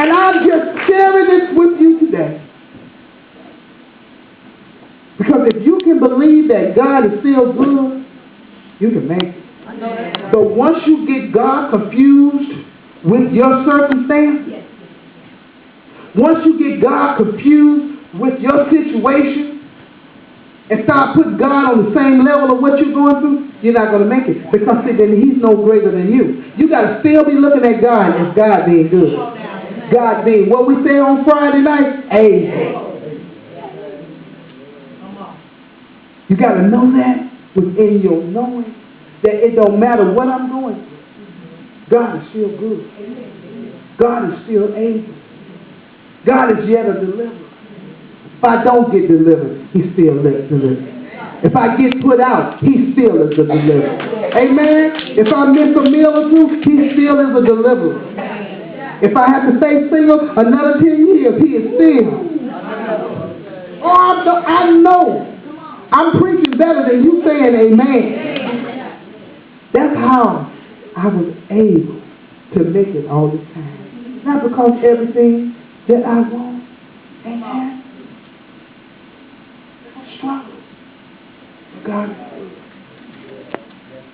And I'm just sharing this with you today. Because if you can believe that God is still good, you can make it. But once you get God confused with your circumstance, once you get God confused with your situation, and start putting God on the same level of what you're going through, you're not going to make it. Because then He's no greater than you. You got to still be looking at God as God being good. God being what we say on Friday night, amen. You got to know that within your knowing that it don't matter what I'm going through. God is still good. God is still able. God is yet a deliverer. If I don't get delivered, He still delivers. If I get put out, He still is a deliverer. Amen? If I miss a meal or two, He still is a deliverer. If I have to stay single another 10 years, He is still. Oh, I know. I'm preaching better than you saying amen. That's how I was able to make it all the time. Not because everything that I want, amen. I struggle. God is good.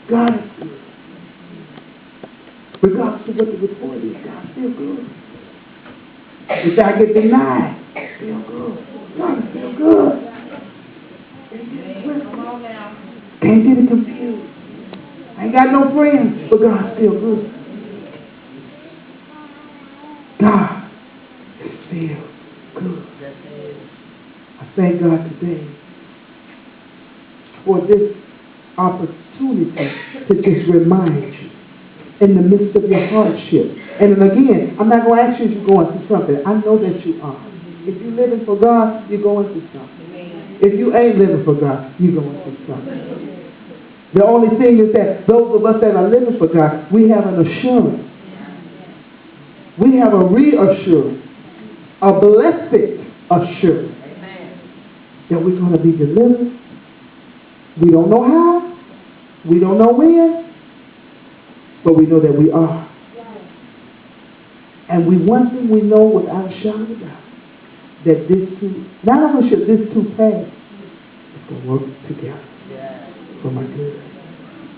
God is good. Regardless of what the report is, God's still good. If I get denied, still good. God is still good. Can't get it confused. I ain't got no friends, but God's still good. God is still good. I thank God today for this opportunity to just remind you in the midst of your hardship. And again, I'm not going to ask you if you're going through something. I know that you are. If you're living for God, you're going through something. If you ain't living for God, you're going through something. The only thing is that those of us that are living for God, we have an assurance. We have a reassurance, a blessed assurance that we're going to be delivered. We don't know how, we don't know when, but we know that we are. And one thing we know without a shadow of a doubt, that this too, not only should this too pass, it's going to work together for my good.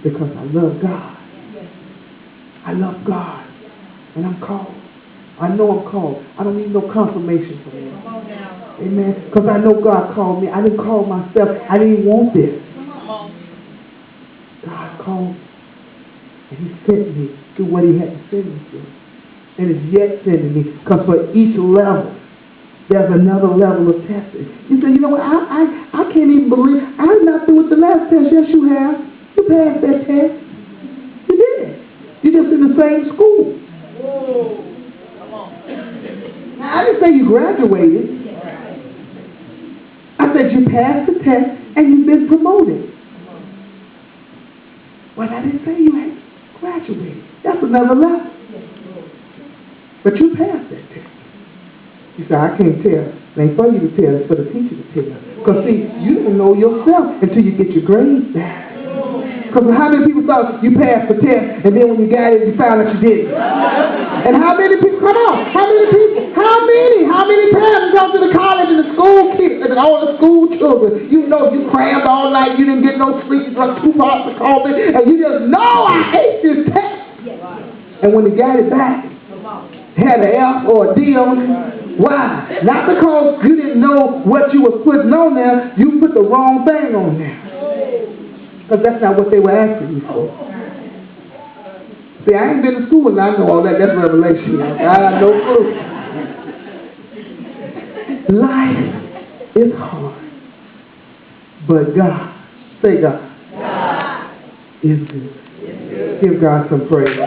Because I love God. I love God. And I'm called. I know I'm called. I don't need no confirmation from Him. Amen. Because I know God called me. I didn't call myself. I didn't want this. God called me. And He sent me to what He had to send me to. And is yet sending me. Because for each level, there's another level of testing. You say, you know what, I can't even believe, I'm not through with the last test. Yes, you have. You passed that test. You did. You're just in the same school. Whoa. Come on. Now, I didn't say you graduated. I said you passed the test and you've been promoted. But I didn't say you had graduated. That's another level. But you passed that test. You say, I can't tell. It ain't for you to tell. It's for the teacher to tell. Because, see, you don't know yourself until you get your grades back. Because how many people thought you passed the test and then when you got it, you found out you didn't? And how many people, come on, how many parents come to the college and the school kids and all the school children, you know you crammed all night, you didn't get no sleep, you drank 2 pots of coffee, and you just know I hate this test. And when you got it back, had an F or a D on it. Why? Not because you didn't know what you was putting on there, you put the wrong thing on there. Because that's not what they were asking you for. See, I ain't been to school and I know all that. That's revelation. I have no clue. Life is hard. But God, say God, is good. Give God some praise.